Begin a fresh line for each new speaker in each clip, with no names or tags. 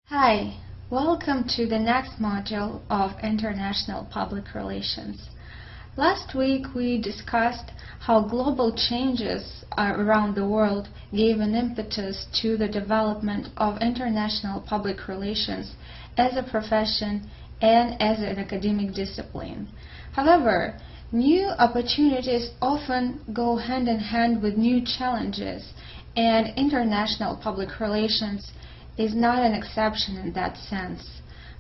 Hi, welcome to the next module of International Public Relations. Last week we discussed how global changes around the world gave an impetus to the development of international public relations as a profession and as an academic discipline. However, new opportunities often go hand in hand with new challenges, and international public relations is not an exception in that sense.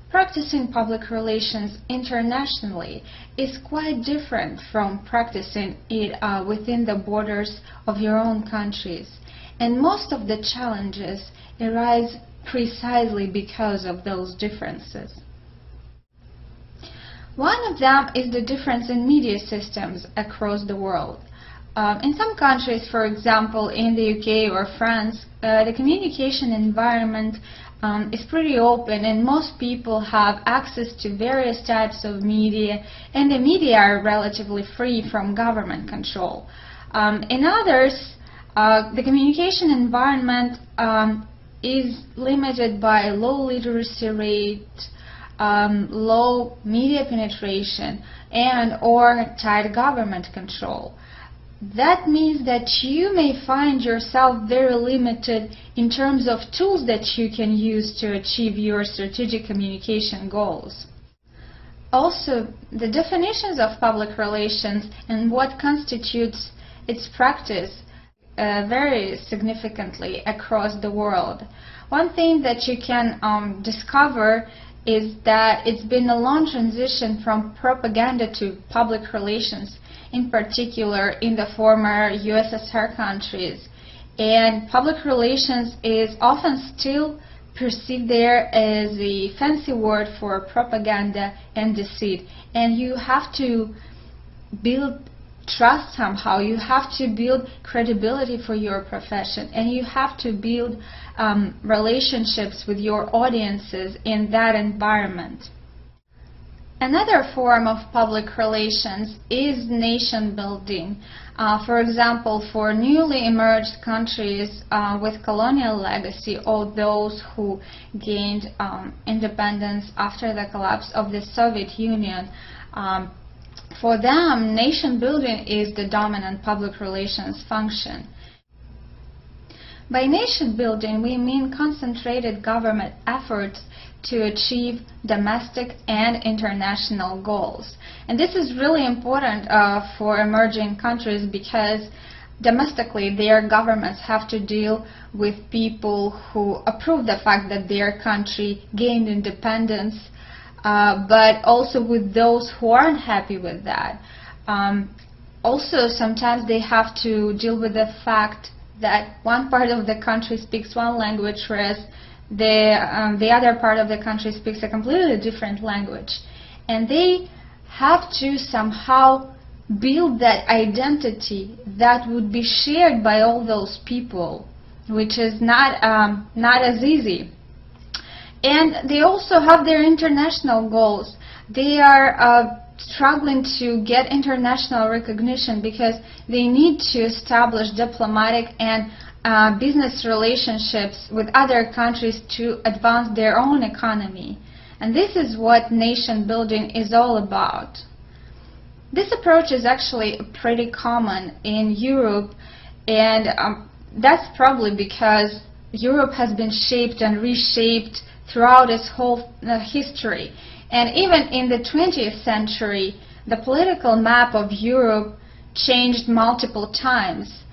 Practicing public relations internationally is quite different from practicing it within the borders of your own countries, and most of the challenges arise precisely because of those differences. One of them is the difference in media systems across the world. In some countries, for example, in the UK or France, the communication environment is pretty open and most people have access to various types of media, and the media are relatively free from government control. In others, the communication environment is limited by low literacy rate, low media penetration, and or tight government control. That means that you may find yourself very limited in terms of tools that you can use to achieve your strategic communication goals. Also, the definitions of public relations and what constitutes its practice vary significantly across the world. One thing that you can discover is that it's been a long transition from propaganda to public relations, in particular in the former USSR countries. And public relations is often still perceived there as a fancy word for propaganda and deceit. And you have to build trust somehow, you have to build credibility for your profession, and you have to build relationships with your audiences in that environment. Another form of public relations is nation building. For example, for newly emerged countries with colonial legacy, or those who gained independence after the collapse of the Soviet Union, for them, nation building is the dominant public relations function. By nation building, we mean concentrated government efforts to achieve domestic and international goals. And this is really important for emerging countries because domestically their governments have to deal with people who approve the fact that their country gained independence, but also with those who aren't happy with that. Also, sometimes they have to deal with the fact that one part of the country speaks one language, whereas the other part of the country speaks a completely different language. And they have to somehow build that identity that would be shared by all those people, which is not as easy. And they also have their international goals. They are struggling to get international recognition because they need to establish diplomatic and business relationships with other countries to advance their own economy. And this is what nation building is all about. This approach is actually pretty common in Europe, and that's probably because Europe has been shaped and reshaped throughout its whole history. And even in the 20th century, the political map of Europe changed multiple times.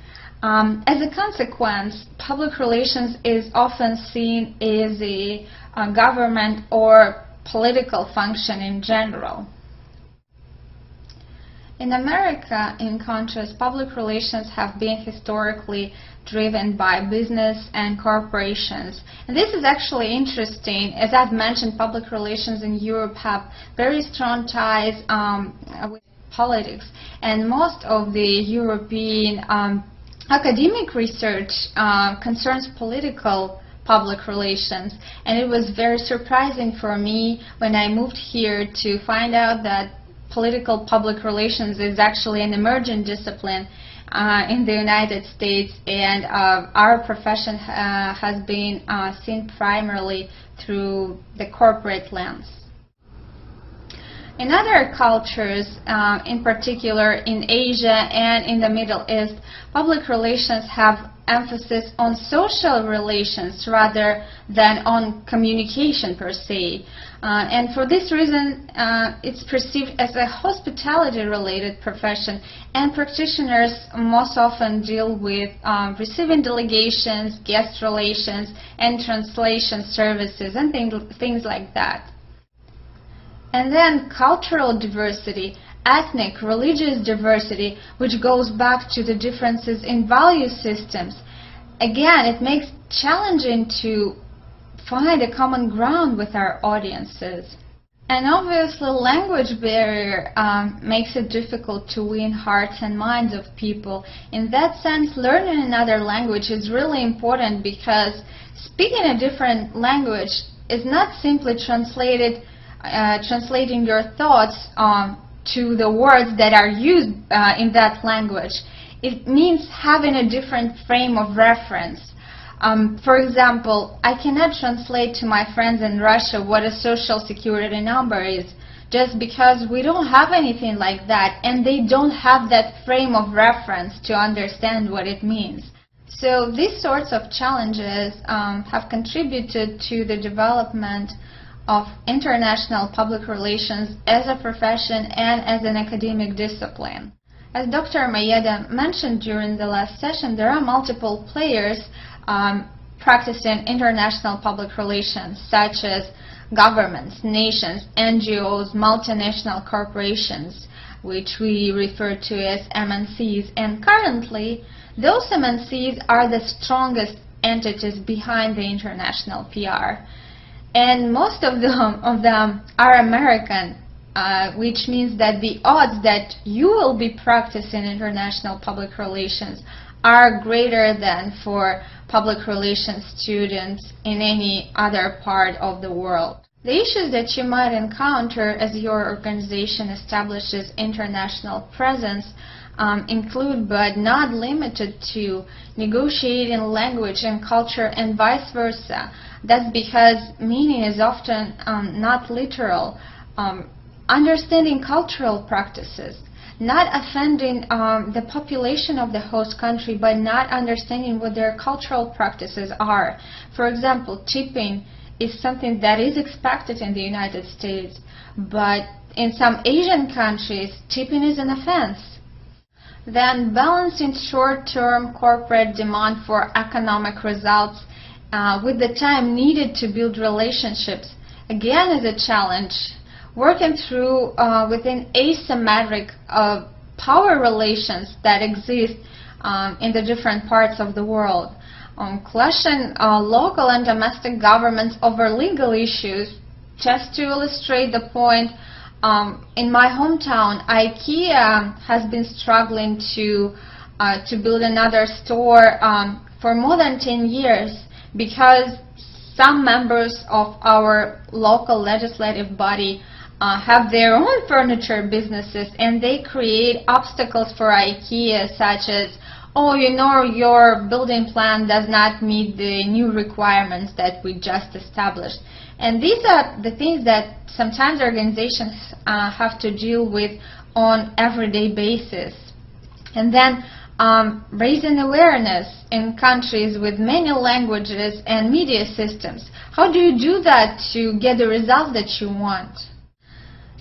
As a consequence, public relations is often seen as a government or political function in general. In America, in contrast, public relations have been historically driven by business and corporations. And this is actually interesting. As I've mentioned, public relations in Europe have very strong ties with politics. And most of the European academic research concerns political public relations. And it was very surprising for me when I moved here to find out that political public relations is actually an emerging discipline in the United States, and our profession has been seen primarily through the corporate lens. In other cultures, in particular in Asia and in the Middle East, public relations have emphasis on social relations rather than on communication per se. And for this reason, it's perceived as a hospitality-related profession, and practitioners most often deal with receiving delegations, guest relations, and translation services, and things like that. And then cultural diversity, ethnic, religious diversity, which goes back to the differences in value systems. Again, it makes it challenging to find a common ground with our audiences. And obviously, language barrier makes it difficult to win hearts and minds of people. In that sense, learning another language is really important, because speaking a different language is not simply translating your thoughts to the words that are used in that language. It means having a different frame of reference. For example, I cannot translate to my friends in Russia what a social security number is, just because we don't have anything like that, and they don't have that frame of reference to understand what it means. So these sorts of challenges have contributed to the development of international public relations as a profession and as an academic discipline. As Dr. Mayeda mentioned during the last session, there are multiple players practicing international public relations, such as governments, nations, NGOs, multinational corporations, which we refer to as MNCs. And currently, those MNCs are the strongest entities behind the international PR. And most of them are American, which means that the odds that you will be practicing international public relations are greater than for public relations students in any other part of the world. The issues that you might encounter as your organization establishes international presence include, but not limited to, negotiating language and culture and vice versa. That's because meaning is often not literal. Understanding cultural practices, not offending the population of the host country by not understanding what their cultural practices are. For example, tipping is something that is expected in the United States, but in some Asian countries, tipping is an offense. Then balancing short-term corporate demand for economic results with the time needed to build relationships, again, is a challenge. Working through within asymmetric power relations that exist in the different parts of the world. Clashing local and domestic governments over legal issues. Just to illustrate the point, in my hometown, IKEA has been struggling to build another store for more than 10 years because some members of our local legislative body have their own furniture businesses, and they create obstacles for IKEA, such as, oh, you know, your building plan does not meet the new requirements that we just established. And these are the things that sometimes organizations have to deal with on everyday basis. And then raising awareness in countries with many languages and media systems. How do you do that to get the results that you want?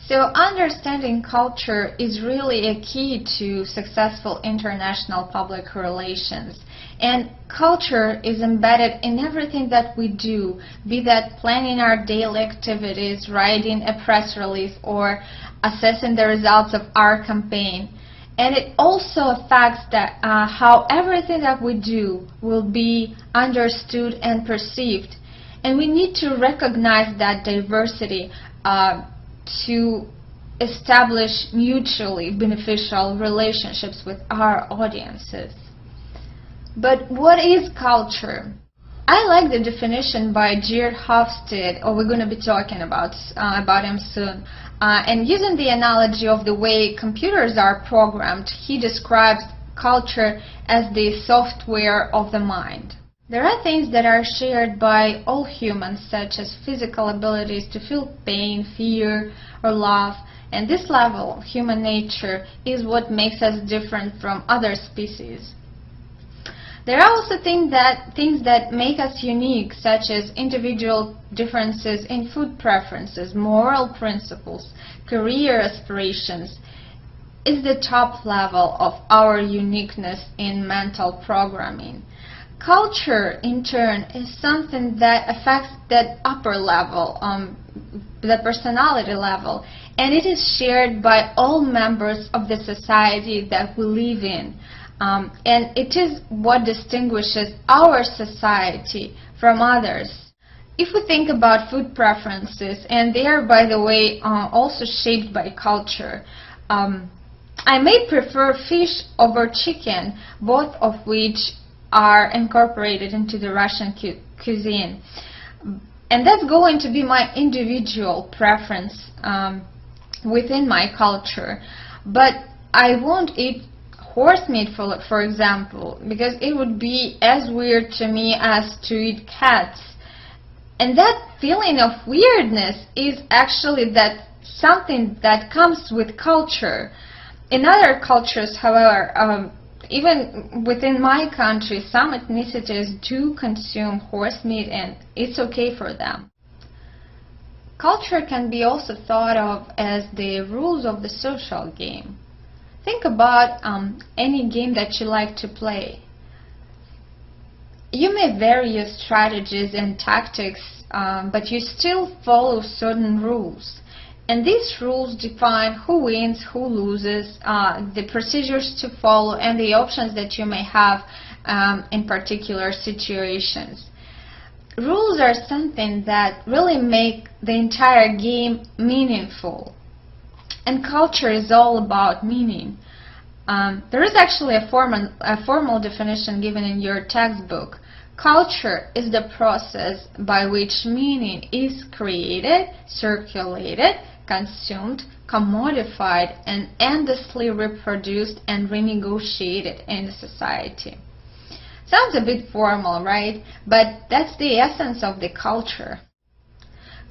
So understanding culture is really a key to successful international public relations. And culture is embedded in everything that we do, be that planning our daily activities, writing a press release, or assessing the results of our campaign. And it also affects that, how everything that we do will be understood and perceived. And we need to recognize that diversity to establish mutually beneficial relationships with our audiences. But what is culture? I like the definition by Geert Hofstede, or we're going to be talking about him soon. And using the analogy of the way computers are programmed, he describes culture as the software of the mind. There are things that are shared by all humans, such as physical abilities to feel pain, fear, or love, and this level of human nature is what makes us different from other species. There are also things that make us unique, such as individual differences in food preferences, moral principles, career aspirations. It's the top level of our uniqueness in mental programming. Culture, in turn, is something that affects that upper level, the personality level, and it is shared by all members of the society that we live in. And it is what distinguishes our society from others. If we think about food preferences, and they are, by the way, also shaped by culture, I may prefer fish over chicken, both of which are incorporated into the Russian cuisine. And that's going to be my individual preference within my culture. But I won't eat horse meat, for example, because it would be as weird to me as to eat cats. And that feeling of weirdness is actually something that comes with culture. In other cultures, however, even within my country, some ethnicities do consume horse meat, and it's okay for them. Culture can be also thought of as the rules of the social game. Think about any game that you like to play. You may vary your strategies and tactics, but you still follow certain rules. And these rules define who wins, who loses, the procedures to follow, and the options that you may have in particular situations. Rules are something that really make the entire game meaningful. And culture is all about meaning. There is actually a formal definition given in your textbook. Culture is the process by which meaning is created, circulated, consumed, commodified, and endlessly reproduced and renegotiated in the society. Sounds a bit formal, right? But that's the essence of the culture.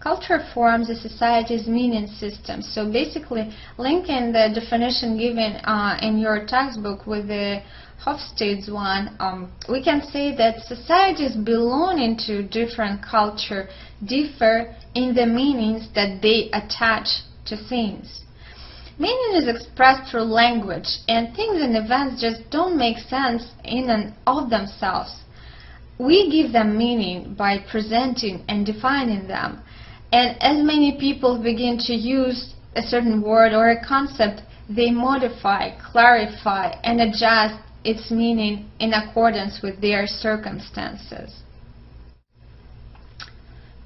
Culture forms a society's meaning system. So basically, linking the definition given in your textbook with the Hofstede's one, we can say that societies belonging to different culture differ in the meanings that they attach to things. Meaning is expressed through language, and things and events just don't make sense in and of themselves. We give them meaning by presenting and defining them. And as many people begin to use a certain word or a concept, they modify, clarify, and adjust its meaning in accordance with their circumstances.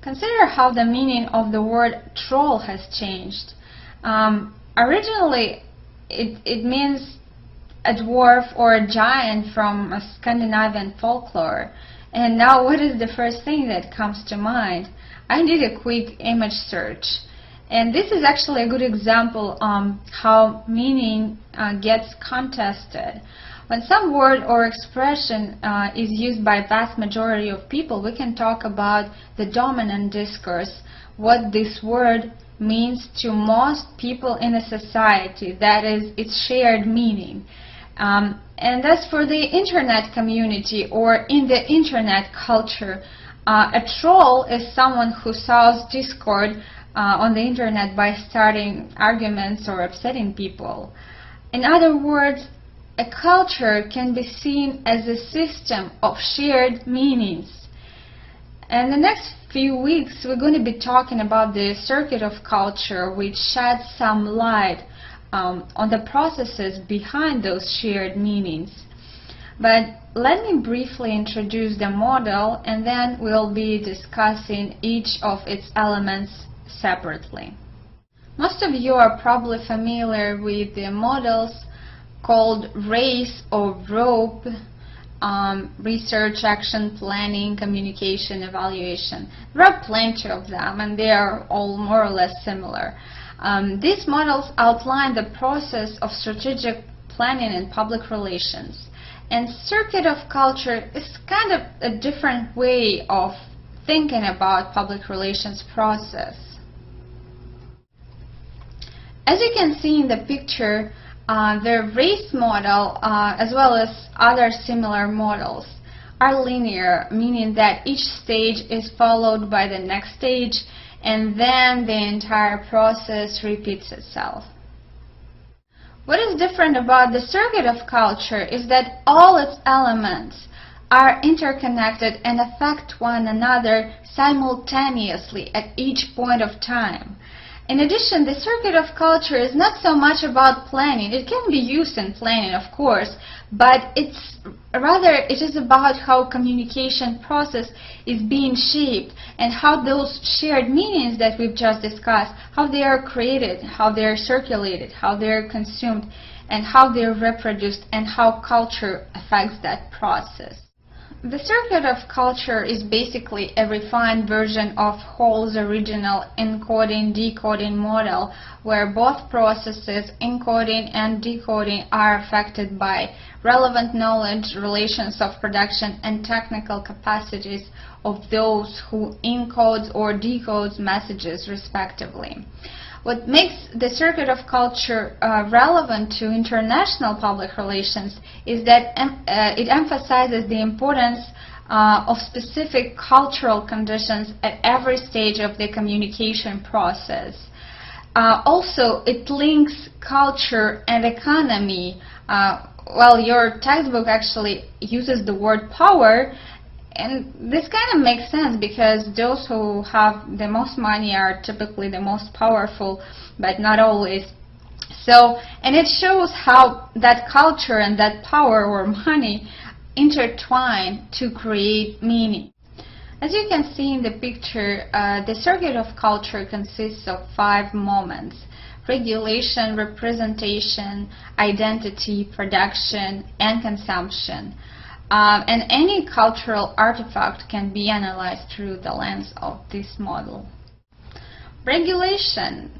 Consider how the meaning of the word troll has changed. Originally, it means a dwarf or a giant from a Scandinavian folklore. And now what is the first thing that comes to mind? I did a quick image search, and this is actually a good example how meaning gets contested. When some word or expression is used by a vast majority of people, we can talk about the dominant discourse, what this word means to most people in a society, that is, its shared meaning. And as for the internet community or in the internet culture, a troll is someone who sows discord on the internet by starting arguments or upsetting people. In other words, a culture can be seen as a system of shared meanings. And the next few weeks we're going to be talking about the circuit of culture, which sheds some light on the processes behind those shared meanings. But let me briefly introduce the model, and then we'll be discussing each of its elements separately. Most of you are probably familiar with the models called RACE or ROPE, research, action, planning, communication, evaluation. There are plenty of them, and they are all more or less similar. These models outline the process of strategic planning and public relations. And circuit of culture is kind of a different way of thinking about public relations process. As you can see in the picture, the race model, as well as other similar models, are linear, meaning that each stage is followed by the next stage, and then the entire process repeats itself. What is different about the circuit of culture is that all its elements are interconnected and affect one another simultaneously at each point of time. In addition, the circuit of culture is not so much about planning. It can be used in planning, of course, but it is about how communication process is being shaped and how those shared meanings that we've just discussed, how they are created, how they are circulated, how they are consumed, and how they are reproduced, and how culture affects that process. The circuit of culture is basically a refined version of Hall's original encoding-decoding model, where both processes, encoding and decoding, are affected by relevant knowledge, relations of production, and technical capacities of those who encodes or decodes messages, respectively. What makes the circuit of culture relevant to international public relations is that it emphasizes the importance of specific cultural conditions at every stage of the communication process. Also, it links culture and economy. Well, your textbook actually uses the word power, and this kind of makes sense because those who have the most money are typically the most powerful, but not always. So, and it shows how that culture and that power or money intertwine to create meaning. As you can see in the picture, the circuit of culture consists of 5 moments: regulation, representation, identity, production, and consumption. And any cultural artifact can be analyzed through the lens of this model. Regulation.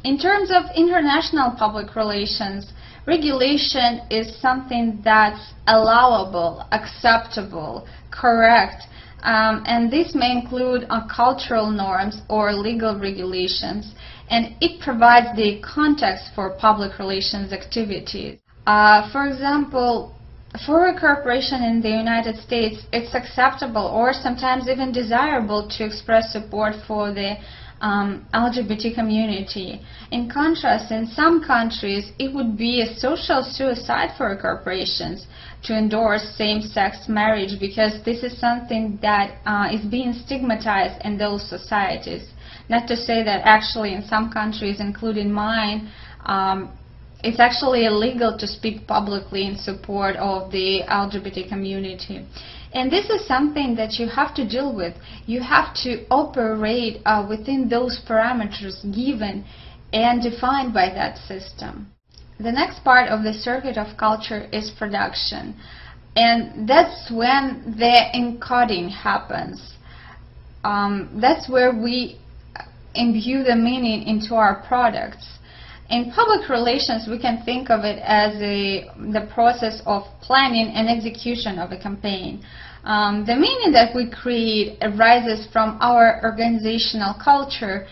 In terms of international public relations, regulation is something that's allowable, acceptable, correct, and this may include cultural norms or legal regulations, and it provides the context for public relations activities. For example, for a corporation in the United States, it's acceptable or sometimes even desirable to express support for the LGBT community. In contrast, in some countries, it would be a social suicide for corporations to endorse same-sex marriage because this is something that is being stigmatized in those societies. Not to say that actually in some countries, including mine, it's actually illegal to speak publicly in support of the LGBT community. And this is something that you have to deal with. You have to operate within those parameters given and defined by that system. The next part of the circuit of culture is production. And that's when the encoding happens. That's where we imbue the meaning into our products. In public relations, we can think of it as the process of planning and execution of a campaign. The meaning that we create arises from our organizational culture,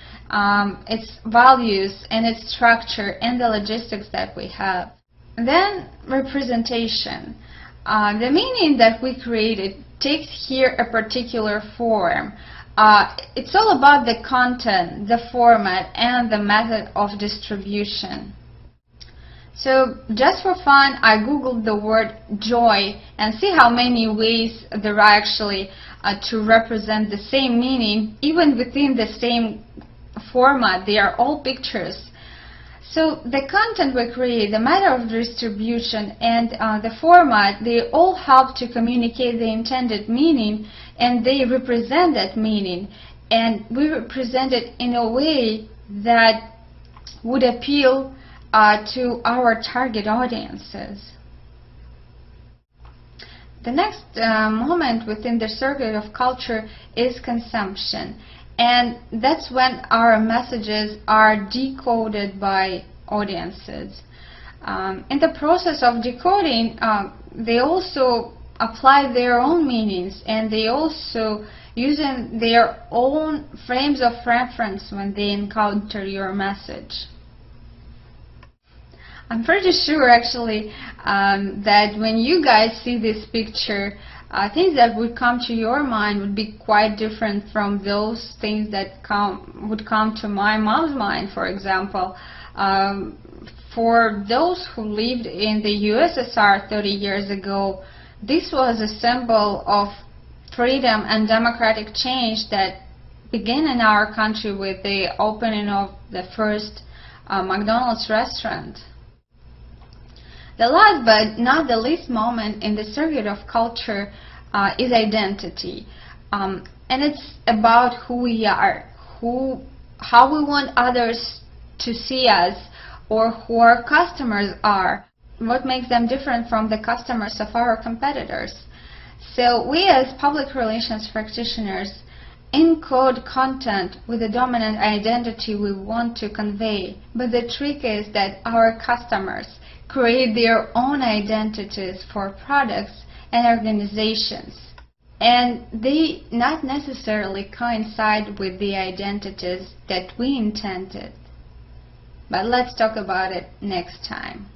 its values and its structure, and the logistics that we have. Then representation. The meaning that we created takes here a particular form. It's all about the content, the format, and the method of distribution. So just for fun, I googled the word joy and see how many ways there are actually to represent the same meaning, even within the same format. They are all pictures. So the content we create, the method of distribution, and the format, they all help to communicate the intended meaning, and they represent that meaning. And we represent it in a way that would appeal to our target audiences. The next moment within the circuit of culture is consumption. And that's when our messages are decoded by audiences. In the process of decoding, they also apply their own meanings, and they also using their own frames of reference when they encounter your message. I'm pretty sure actually that when you guys see this picture, things that would come to your mind would be quite different from those things that would come to my mom's mind, for example. For those who lived in the USSR 30 years ago, this was a symbol of freedom and democratic change that began in our country with the opening of the first McDonald's restaurant. The last but not the least moment in the circuit of culture is identity. And it's about who we are, how we want others to see us, or who our customers are, what makes them different from the customers of our competitors. So we as public relations practitioners encode content with the dominant identity we want to convey. But the trick is that our customers create their own identities for products and organizations, and they not necessarily coincide with the identities that we intended. But let's talk about it next time.